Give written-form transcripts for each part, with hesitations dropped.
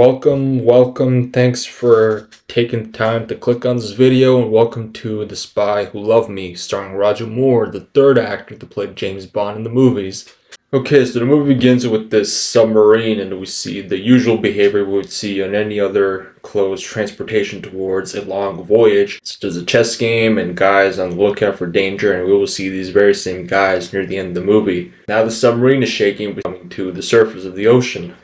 Welcome. Thanks for taking time to click on this video, and welcome to The Spy Who Loved Me, starring Roger Moore, the third actor to play James Bond in the movies. Okay, so the movie begins with this submarine, and we see the usual behavior we would see on any other closed transportation towards a long voyage, such as a chess game and guys on the lookout for danger, and we will see these very same guys near the end of the movie. Now the submarine is shaking, coming to the surface of the ocean.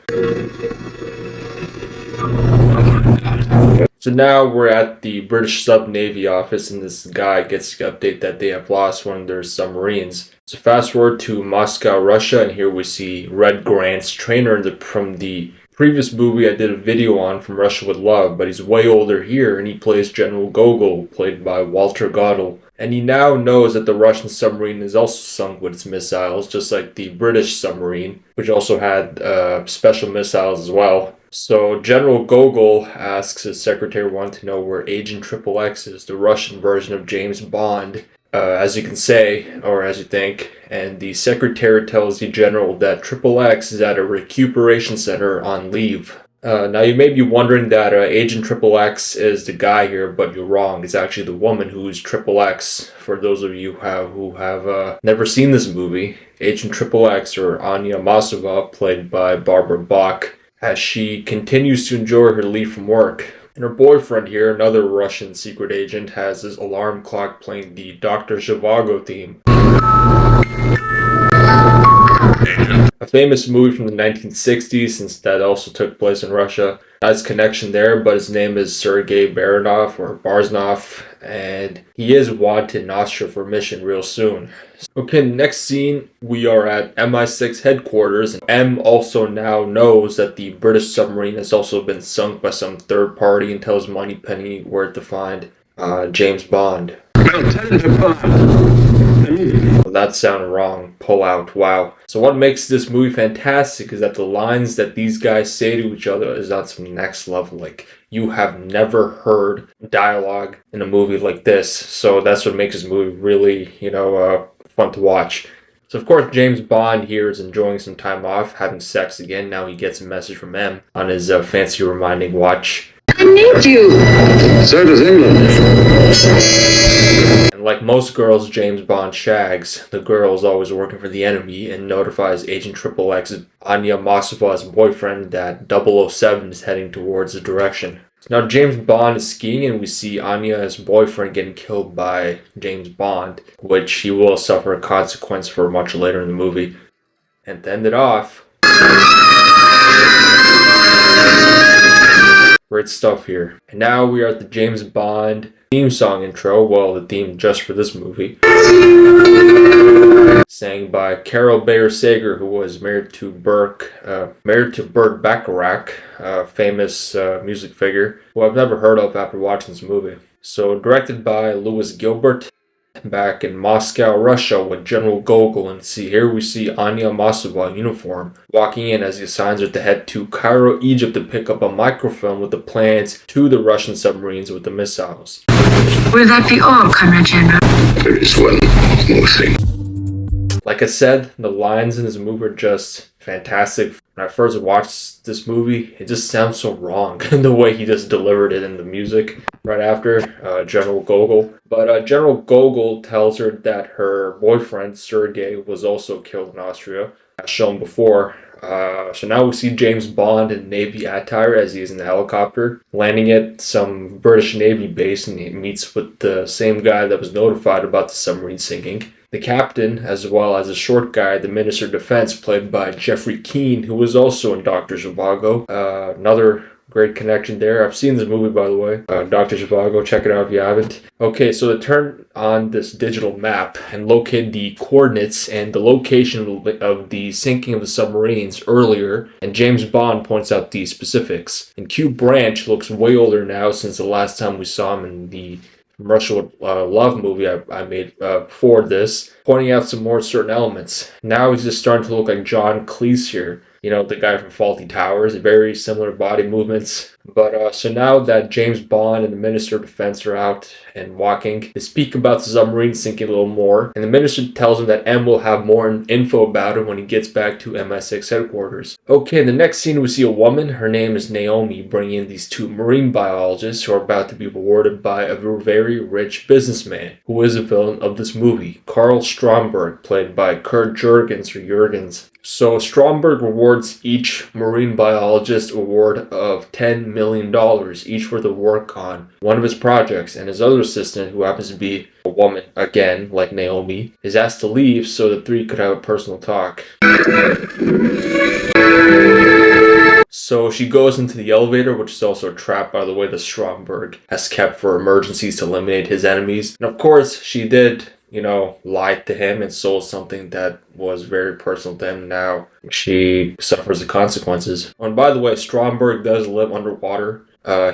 So now we're at the British Sub-Navy office, and this guy gets the update that they have lost one of their submarines. So fast forward to Moscow, Russia, and here we see Red Grant's trainer from the previous movie I did a video on, From Russia with Love, but he's way older here, and he plays General Gogol, played by Walter Gottel. And he now knows that the Russian submarine is also sunk with its missiles, just like the British submarine, which also had special missiles as well. So General Gogol asks his secretary wanting to know where Agent XXX is, the Russian version of James Bond, as you can say, or as you think. And the secretary tells the general that XXX is at a recuperation center on leave. Now you may be wondering that Agent XXX is the guy here, but you're wrong. It's actually the woman who's XXX. For those of you who have never seen this movie, Agent XXX, or Anya Masova, played by Barbara Bach, as she continues to enjoy her leave from work. And her boyfriend here, another Russian secret agent, has his alarm clock playing the Dr. Zhivago theme. A famous movie from the 1960s, since that also took place in Russia. Nice connection there, but his name is Sergei Baranov, or Barzanov, and he is wanted in Austria for mission real soon. Okay, next scene, we are at MI6 headquarters, and M also now knows that the British submarine has also been sunk by some third party and tells Moneypenny where to find James Bond. Well, that sounded wrong. Pull out. Wow. So what makes this movie fantastic is that the lines that these guys say to each other is on some next level. Like, you have never heard dialogue in a movie like this. So that's what makes this movie really, fun to watch. So of course James Bond here is enjoying some time off, having sex again. Now he gets a message from M on his fancy reminding watch. I need you. So does England. And like most girls James Bond shags, the girl is always working for the enemy and notifies Agent XXX, Anya Masova's boyfriend, that 007 is heading towards the direction. So now James Bond is skiing, and we see Anya's boyfriend getting killed by James Bond, which he will suffer a consequence for much later in the movie. And to end it off, great stuff here. And now we are at the James Bond theme song intro. Well, the theme just for this movie. Sang by Carol Bayer Sager, who was married to Burt Bacharach, a famous music figure, who I've never heard of after watching this movie. So directed by Louis Gilbert. Back in Moscow, Russia, with General Gogol, and here we see Anya Masova in uniform walking in as he assigns her to head to Cairo, Egypt, to pick up a microfilm with the plans to the Russian submarines with the missiles. Will that be all, Comrade General? There is one more thing. Like I said, the lines in this movie are just fantastic. When I first watched this movie, it just sounds so wrong the way he just delivered it in the music right after General Gogol. But General Gogol tells her that her boyfriend, Sergei, was also killed in Austria, as shown before. So now we see James Bond in Navy attire as he is in the helicopter, landing at some British Navy base, and he meets with the same guy that was notified about the submarine sinking. The captain, as well as a short guy, the Minister of Defense, played by Jeffrey Keane, who was also in Dr. Zhivago. Another great connection there. I've seen this movie, by the way. Dr. Zhivago, check it out if you haven't. Okay, so to turn on this digital map and locate the coordinates and the location of the sinking of the submarines earlier, and James Bond points out the specifics. And Q Branch looks way older now since the last time we saw him in the From Russia with Love movie I made before this, pointing out some more certain elements. Now he's just starting to look like John Cleese here. The guy from Fawlty Towers, very similar body movements. But so now that James Bond and the Minister of Defense are out and walking, they speak about the submarine sinking a little more, and the Minister tells him that M will have more info about it when he gets back to MI6 headquarters. Okay, in the next scene we see a woman, her name is Naomi, bringing in these two marine biologists who are about to be rewarded by a very rich businessman, who is a villain of this movie, Carl Stromberg, played by Kurt Jurgens. So Stromberg rewards each marine biologist award of $10 million, each for the work on one of his projects, and his other assistant, who happens to be a woman, again, like Naomi, is asked to leave so the three could have a personal talk. So she goes into the elevator, which is also a trap, by the way, that Stromberg has kept for emergencies to eliminate his enemies. And of course, she did, lied to him and sold something that was very personal to him. Now she suffers the consequences. And by the way, Stromberg does live underwater.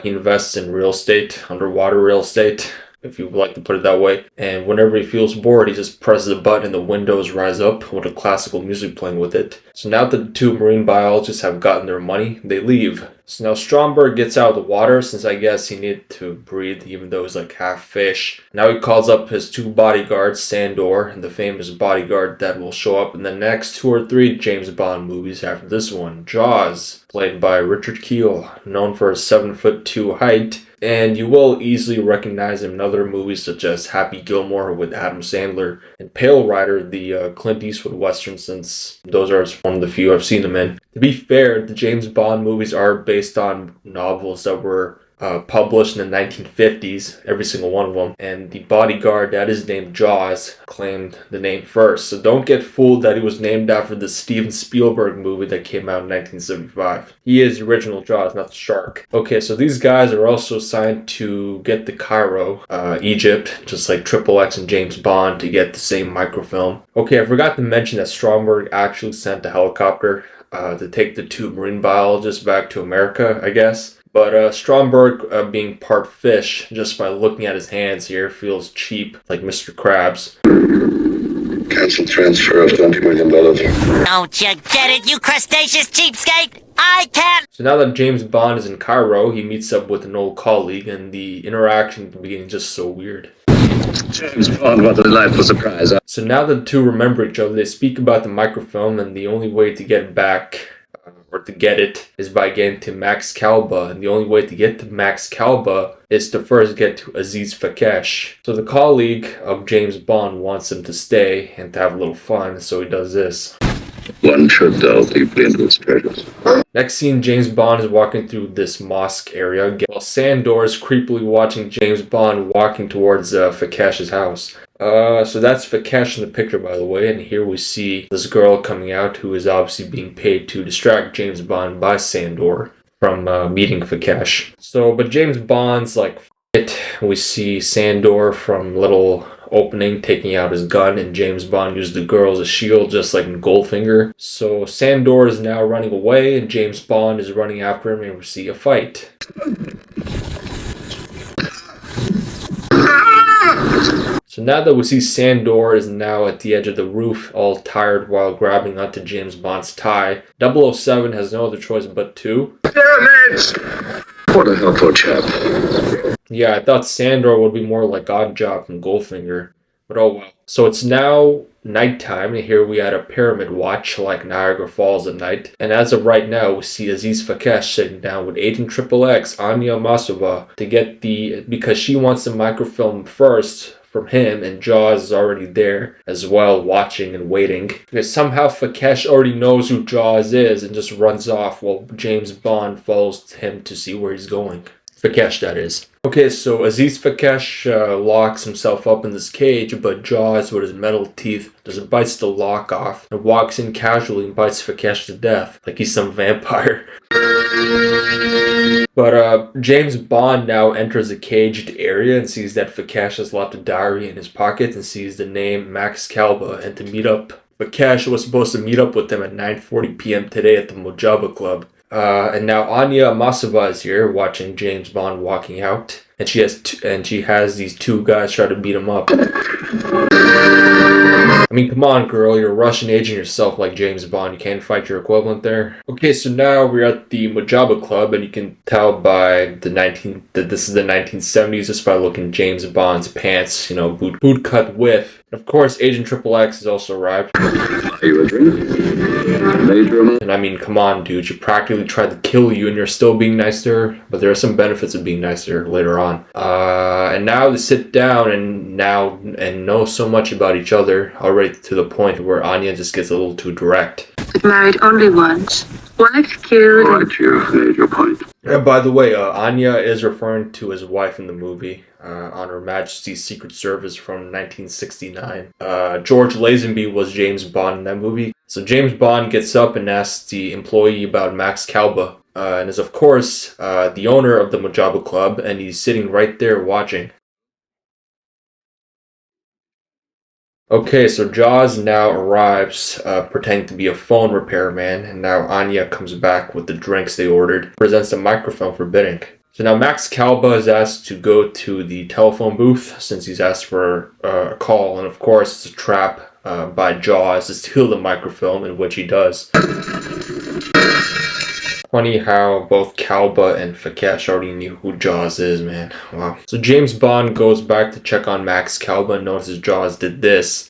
He invests in real estate, underwater real estate, if you would like to put it that way. And whenever he feels bored, he just presses a button and the windows rise up with a classical music playing with it. So now that the two marine biologists have gotten their money, they leave. So now Stromberg gets out of the water, since I guess he needed to breathe even though he's like half fish. Now he calls up his two bodyguards, Sandor and the famous bodyguard that will show up in the next 2 or 3 James Bond movies after this one, Jaws, played by Richard Kiel, known for his 7'2" height. And you will easily recognize him in other movies such as Happy Gilmore with Adam Sandler and Pale Rider, the Clint Eastwood Western, since those are one of the few I've seen him in. To be fair, the James Bond movies are based on novels that were published in the 1950s, every single one of them, and the bodyguard that is named Jaws claimed the name first. So don't get fooled that he was named after the Steven Spielberg movie that came out in 1975. He is the original Jaws, not the shark. Okay, so these guys are also assigned to get to Cairo, Egypt, just like XXX and James Bond, to get the same microfilm. Okay, I forgot to mention that Stromberg actually sent a helicopter to take the two marine biologists back to America, I guess. But Stromberg, being part fish, just by looking at his hands here, feels cheap, like Mr. Krabs. Cancel transfer of $20 million. Don't you get it, you crustaceous cheapskate? I can't! So now that James Bond is in Cairo, he meets up with an old colleague, and the interaction at the beginning is just so weird. James Bond, what a delightful surprise. So now that the two remember each other, they speak about the microfilm, and the only way to get it back, or to get it, is by getting to Max Kalba, and the only way to get to Max Kalba is to first get to Aziz Fakesh. So the colleague of James Bond wants him to stay and to have a little fun, so he does this. One should delve deeply into its treasures. Next scene, James Bond is walking through this mosque area, while Sandor is creepily watching James Bond walking towards Fakesh's house. So that's Fakesh in the picture, by the way, and here we see this girl coming out who is obviously being paid to distract James Bond by Sandor from meeting Fakesh. But James Bond's like, F it. We see Sandor from little opening taking out his gun, and James Bond used the girl as a shield, just like in Goldfinger. So Sandor is now running away, and James Bond is running after him, and we see a fight. So now that we see Sandor is now at the edge of the roof, all tired while grabbing onto James Bond's tie, 007 has no other choice but to... Pyramids! What a helpful chap. Yeah, I thought Sandor would be more like Oddjob from Goldfinger, but oh well. So it's now nighttime, and here we had a pyramid watch like Niagara Falls at night. And as of right now, we see Aziz Fakesh sitting down with Agent XXX, Anya Masova, to get because she wants the microfilm first from him, and Jaws is already there as well, watching and waiting. Because somehow Fakesh already knows who Jaws is and just runs off while James Bond follows him to see where he's going. Fakesh, that is. Okay, so Aziz Fakesh locks himself up in this cage, but Jaws, with his metal teeth, just bites the lock off and walks in casually and bites Fakesh to death, like he's some vampire. But James Bond now enters the caged area and sees that Fakesh has left a diary in his pocket and sees the name Max Kalba, and to meet up. Fakesh was supposed to meet up with them at 9:40 p.m. today at the Mojaba Club. And now Anya Masova is here watching James Bond walking out, and she has these two guys try to beat him up. I mean, come on, girl, you're a Russian agent yourself like James Bond. You can't fight your equivalent there. Okay, so now we're at the Mojave Club, and you can tell by that this is the 1970s just by looking at James Bond's pants, you know, boot cut with. And of course, Agent Triple X has also arrived. Are you a drink? Major amount? And I mean, come on, dude, she practically tried to kill you and you're still being nice to her, but there are some benefits of being nice to her later on. And now they sit down and know so much about each other, already to the point where Anya just gets a little too direct. But married only once. Wife killed. Right, you made your point. And by the way, Anya is referring to his wife in the movie, on Her Majesty's Secret Service from 1969. George Lazenby was James Bond in that movie. So James Bond gets up and asks the employee about Max Kalba, and is of course the owner of the Mojave Club, and he's sitting right there watching. Okay, so Jaws now arrives, pretending to be a phone repairman, and now Anya comes back with the drinks they ordered, presents a microphone for bidding. So now Max Kalba is asked to go to the telephone booth since he's asked for a call, and of course it's a trap by Jaws to steal the microfilm, in which he does. Funny how both Kalba and Fakesh already knew who Jaws is, man. Wow. So James Bond goes back to check on Max Kalba and notices Jaws did this.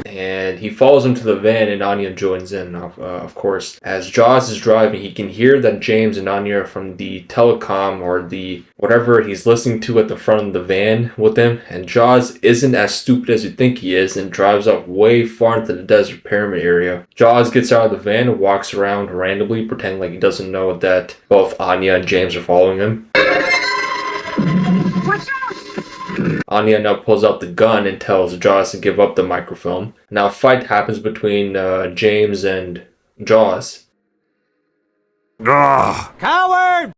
And he follows him to the van and Anya joins in, of course. As Jaws is driving, he can hear that James and Anya are from the telecom or the whatever he's listening to at the front of the van with him. And Jaws isn't as stupid as you think he is and drives off way far into the desert pyramid area. Jaws gets out of the van and walks around randomly, pretending like he doesn't know that both Anya and James are following him. Anya now pulls out the gun and tells Jaws to give up the microfilm. Now a fight happens between James and Jaws. Coward!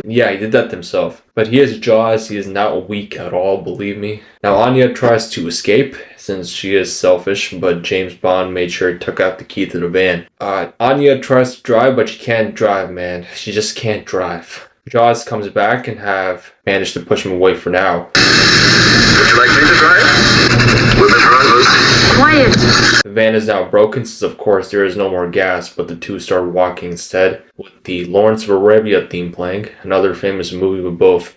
Yeah, he did that himself. But he is Jaws, he is not weak at all, believe me. Now Anya tries to escape, since she is selfish, but James Bond made sure he took out the key to the van. Anya tries to drive, but she can't drive, man. She just can't drive. Jaws comes back and have managed to push him away for now. Would you like me to drive? We're the drivers. Quiet. The van is now broken since of course there is no more gas, but the two start walking instead, with the Lawrence of Arabia theme playing, another famous movie with both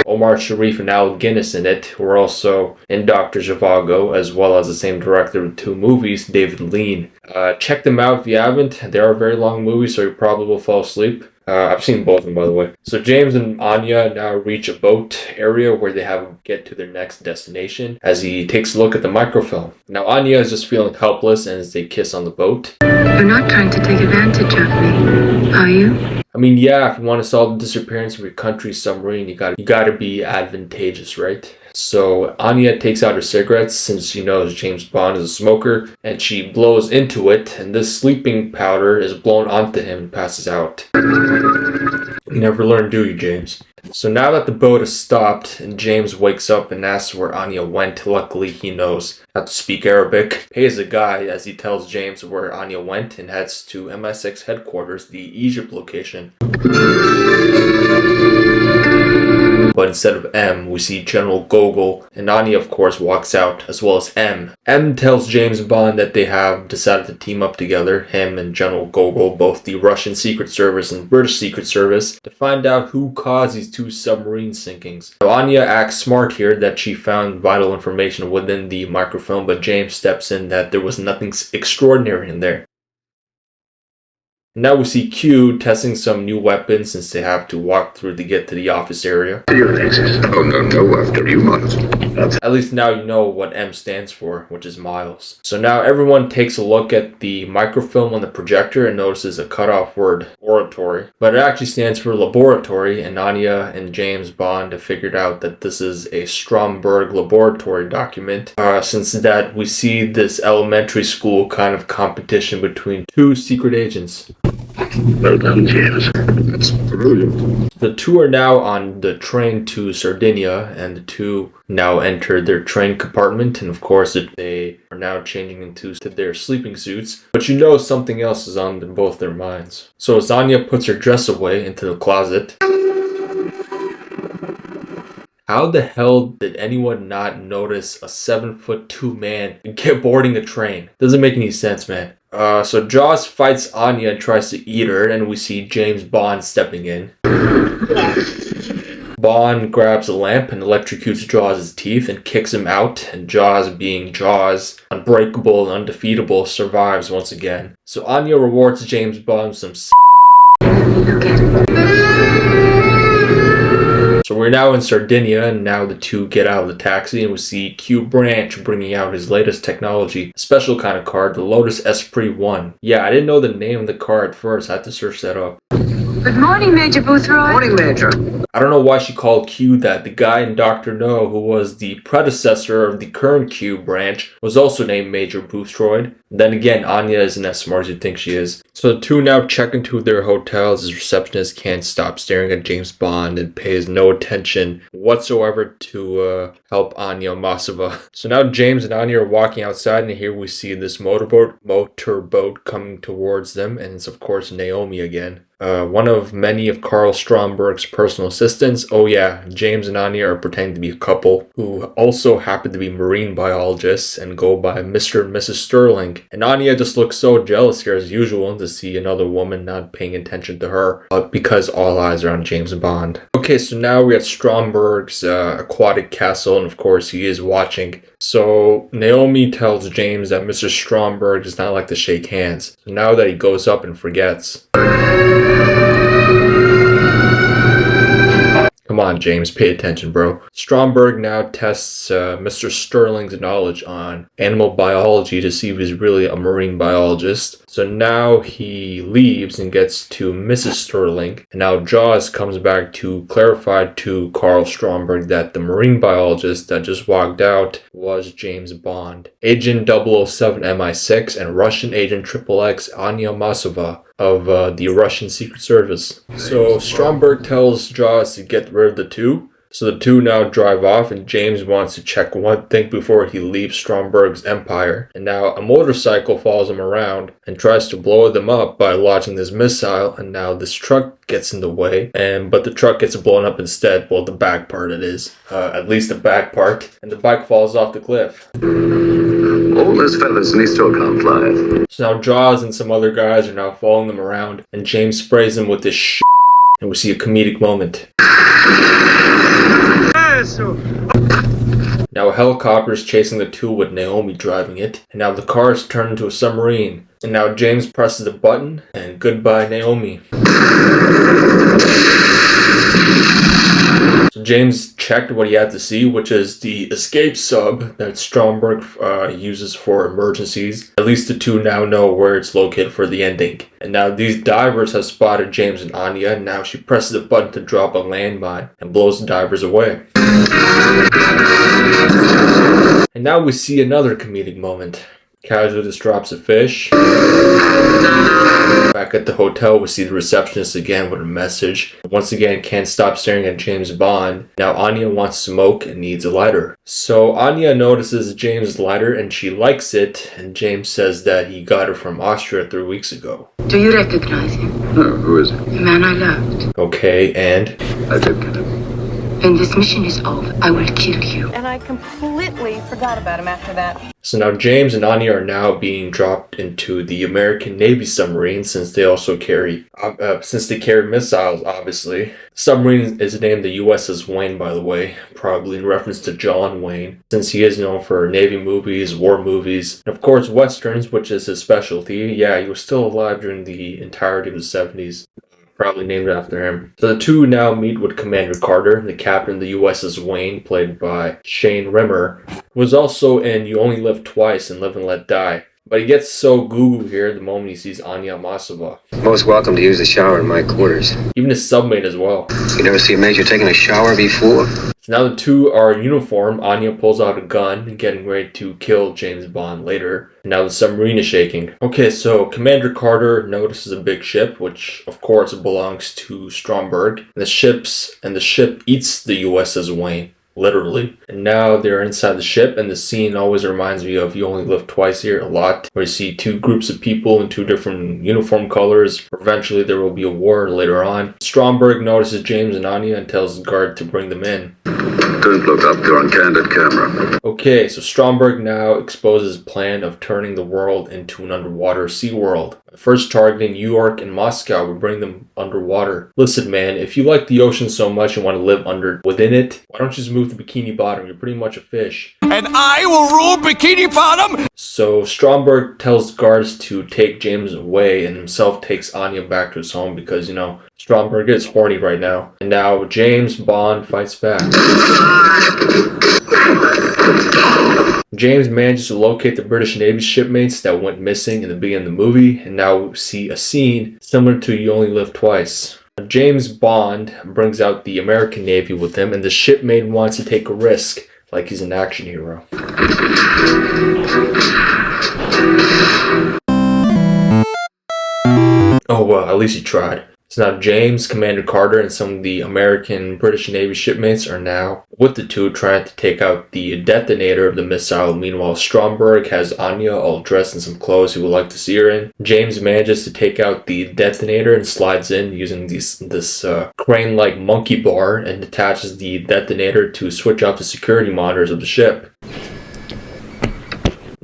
Omar Sharif and Al Guinness in it, who are also in Dr. Zhivago, as well as the same director of two movies, David Lean. Check them out if you haven't. They are very long movies, so you probably will fall asleep. I've seen both of them, by the way. So James and Anya now reach a boat area where they have to get to their next destination as he takes a look at the microfilm. Now Anya is just feeling helpless and as they kiss on the boat. You're not trying to take advantage of me, are you? I mean, yeah, if you want to solve the disappearance of your country's submarine, you gotta be advantageous, right? So Anya takes out her cigarettes since she knows James Bond is a smoker, and she blows into it, and this sleeping powder is blown onto him and passes out. You never learn, do you, James? So now that the boat has stopped and James wakes up and asks where Anya went, luckily he knows how to speak Arabic, pays a guy as he tells James where Anya went and heads to MI6 headquarters, the Egypt location. But instead of M, we see General Gogol, and Anya of course walks out, as well as M. M tells James Bond that they have decided to team up together, him and General Gogol, both the Russian Secret Service and British Secret Service, to find out who caused these two submarine sinkings. So Anya acts smart here that she found vital information within the microfilm, but James steps in that there was nothing extraordinary in there. Now we see Q testing some new weapons since they have to walk through to get to the office area. Oh, no, after you, Miles. At least now you know what M stands for, which is Miles. So now everyone takes a look at the microfilm on the projector and notices a cutoff word, oratory. But it actually stands for laboratory, and Anya and James Bond have figured out that this is a Stromberg laboratory document. Since that we see this elementary school kind of competition between two secret agents. Well done, James. That's brilliant. The two are now on the train to Sardinia, and the two now enter their train compartment, and of course they are now changing into their sleeping suits. But you know something else is on both their minds. So as Anya puts her dress away into the closet, how the hell did anyone not notice a 7'2" man get boarding a train? Doesn't make any sense, man. So Jaws fights Anya and tries to eat her, and we see James Bond stepping in. Bond grabs a lamp and electrocutes Jaws' teeth and kicks him out, and Jaws, being Jaws, unbreakable and undefeatable, survives once again. So Anya rewards James Bond with some So we're now in Sardinia, and now the two get out of the taxi, and we see Q Branch bringing out his latest technology, a special kind of card, the Lotus Esprit 1. Yeah, I didn't know the name of the card at first, I had to search that up. Good morning, Major Boothroyd. Morning, Major. I don't know why she called Q that. The guy in Dr. No, who was the predecessor of the current Q Branch, was also named Major Boothroyd. Then again, Anya isn't as smart as you think she is. So the two now check into their hotels. His receptionist can't stop staring at James Bond and pays no attention whatsoever to help Anya Masova. So now James and Anya are walking outside, and here we see this motorboat coming towards them, and it's of course Naomi again. One of many of Carl Stromberg's personal assistants. Oh yeah, James and Anya are pretending to be a couple who also happen to be marine biologists and go by Mr. and Mrs. Sterling. And Anya just looks so jealous here as usual to see another woman not paying attention to her, because all eyes are on James Bond. Okay, so now we're at Stromberg's aquatic castle, and of course he is watching. So Naomi tells James that Mr. Stromberg does not like to shake hands. So now that he goes up and forgets. Come on, James, pay attention, bro. Stromberg now tests Mr. Sterling's knowledge on animal biology to see if he's really a marine biologist. So now he leaves and gets to Mrs. Sterling. And now Jaws comes back to clarify to Carl Stromberg that the marine biologist that just walked out was James Bond. Agent 007 MI6 and Russian Agent XXX Anya Masova of the Russian Secret Service. So Stromberg tells Jaws to get rid of the two. So the two now drive off, and James wants to check one thing before he leaves Stromberg's empire. And now a motorcycle follows him around and tries to blow them up by launching this missile, and now this truck gets in the way, but the truck gets blown up instead. Well, the back part it is. At least the back part. And the bike falls off the cliff. All those feathers and he still can't fly. So now Jaws and some other guys are now following them around, and James sprays them with this shit, and we see a comedic moment. Now a helicopter is chasing the two with Naomi driving it, and now the car is turned into a submarine. And now James presses a button, and goodbye Naomi. So James checked what he had to see, which is the escape sub that Stromberg uses for emergencies. At least the two now know where it's located for the ending. And now these divers have spotted James and Anya, and now she presses a button to drop a landmine and blows the divers away. And now we see another comedic moment. Casually just drops a fish. Back at the hotel, we see the receptionist again with a message. Once again, can't stop staring at James Bond. Now Anya wants smoke and needs a lighter. So Anya notices James' lighter and she likes it, and James says that he got it from Austria 3 weeks ago. Do you recognize him? No, who is it? The man I loved. Okay, and? I did get him. When this mission is over, I will kill you. And I completely forgot about him after that. So now James and Anya are now being dropped into the American Navy submarine, since they also carry missiles, obviously. Submarine is named the USS Wayne, by the way, probably in reference to John Wayne, since he is known for Navy movies, war movies, and of course Westerns, which is his specialty. Yeah, he was still alive during the entirety of the 70s. Probably named after him. So the two now meet with Commander Carter, the captain of the USS Wayne, played by Shane Rimmer, who was also in You Only Live Twice and Live and Let Die. But he gets so goo-goo here the moment he sees Anya and Masava. Most welcome to use the shower in my quarters. Even his submate as well. You never see a major taking a shower before? So now the two are in uniform. Anya pulls out a gun, getting ready to kill James Bond later. And now the submarine is shaking. Okay, so Commander Carter notices a big ship, which of course belongs to Stromberg. And the ship eats the USS Wayne. Literally. And now they're inside the ship, and the scene always reminds me of You Only Live Twice here a lot, where you see two groups of people in two different uniform colors. Eventually there will be a war later on. Stromberg notices James and Anya and tells his guard to bring them in. Don't look up, they're on candid camera. Okay, so Stromberg now exposes his plan of turning the world into an underwater sea world. First targeting New York and Moscow would bring them underwater. Listen man, if you like the ocean so much and want to live within it, why don't you just move to Bikini Bottom? You're pretty much a fish. And I will rule Bikini Bottom! So Stromberg tells guards to take James away and himself takes Anya back to his home because, you know, Stromberg is horny right now. And now James Bond fights back. James manages to locate the British Navy shipmates that went missing in the beginning of the movie, and now we see a scene similar to You Only Live Twice. James Bond brings out the American Navy with him, and the shipmate wants to take a risk, like he's an action hero. Oh well, at least he tried. So now James, Commander Carter, and some of the American British Navy shipmates are now with the two trying to take out the detonator of the missile. Meanwhile, Stromberg has Anya all dressed in some clothes he would like to see her in. James manages to take out the detonator and slides in using this crane-like monkey bar and attaches the detonator to switch off the security monitors of the ship.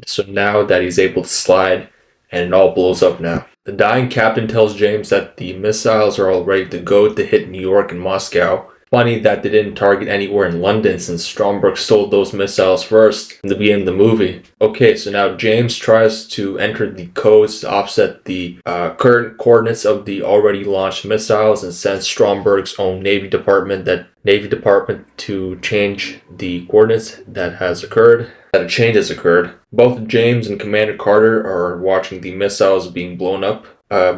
So now that he's able to slide, and it all blows up now. The dying captain tells James that the missiles are all ready to go to hit New York and Moscow. Funny that they didn't target anywhere in London since Stromberg stole those missiles first in the beginning of the movie. Okay, so now James tries to enter the codes to offset the current coordinates of the already launched missiles and sends Stromberg's own Navy Department to change the coordinates that a change has occurred. Both James and Commander Carter are watching the missiles being blown up,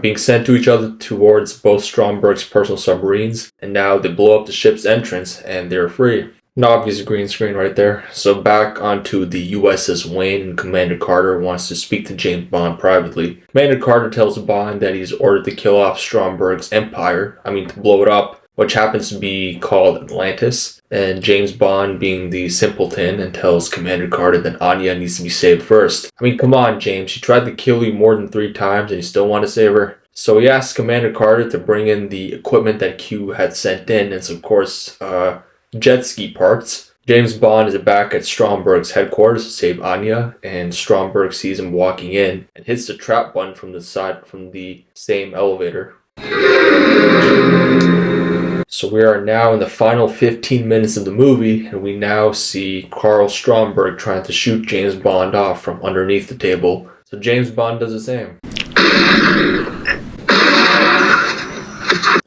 being sent to each other towards both Stromberg's personal submarines, and now they blow up the ship's entrance and they're free. An obvious green screen right there. So back onto the USS Wayne, and Commander Carter wants to speak to James Bond privately. Commander Carter tells Bond that he's ordered to kill off Stromberg's empire, to blow it up, which happens to be called Atlantis. And James Bond, being the simpleton, and tells Commander Carter that Anya needs to be saved first. Come on, James. She tried to kill you more than 3 times and you still want to save her? So he asks Commander Carter to bring in the equipment that Q had sent in. It's of course jet ski parts. James Bond is back at Stromberg's headquarters to save Anya, and Stromberg sees him walking in and hits the trap button from the side from the same elevator. So we are now in the final 15 minutes of the movie, and we now see Carl Stromberg trying to shoot James Bond off from underneath the table. So James Bond does the same.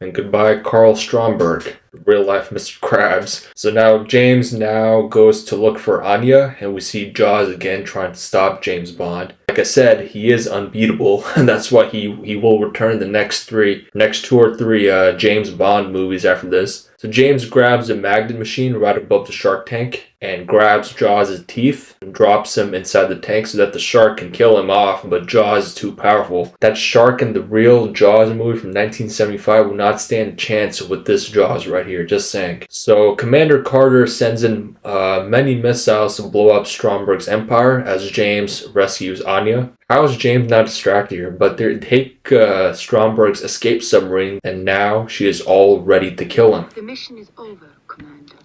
And goodbye, Carl Stromberg, real life Mr. Krabs. So now James goes to look for Anya, and we see Jaws again trying to stop James Bond. Like I said, he is unbeatable, and that's why he will return the next 2 or 3 James Bond movies after this. So James grabs a magnet machine right above the shark tank and grabs Jaws' teeth and drops him inside the tank so that the shark can kill him off, but Jaws is too powerful. That shark in the real Jaws movie from 1975 will not stand a chance with this Jaws right here, just saying. So Commander Carter sends in many missiles to blow up Stromberg's empire as James rescues Anya. How is James not distracted here? But they take Stromberg's escape submarine, and now she is all ready to kill him. The mission is over, Commander.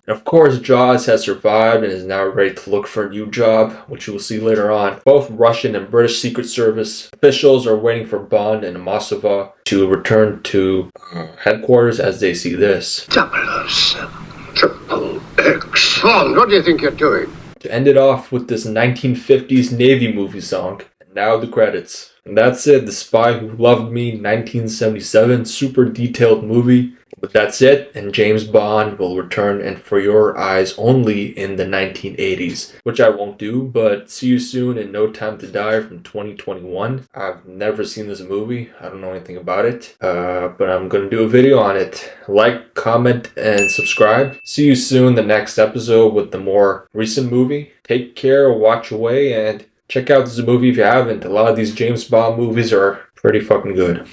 Of course, Jaws has survived and is now ready to look for a new job, which you will see later on. Both Russian and British Secret Service officials are waiting for Bond and Masava to return to headquarters as they see this. 007, Triple X. Bond, what do you think you're doing? To end it off with this 1950s Navy movie song. And now the credits. And that's it, The Spy Who Loved Me, 1977, super detailed movie. But that's it, and James Bond will return and for your eyes only in the 1980s, which I won't do, but see you soon in No Time to Die from 2021. I've never seen this movie. I don't know anything about it, but I'm going to do a video on it. Like, comment, and subscribe. See you soon the next episode with the more recent movie. Take care, watch away, and check out this movie if you haven't. A lot of these James Bond movies are pretty fucking good.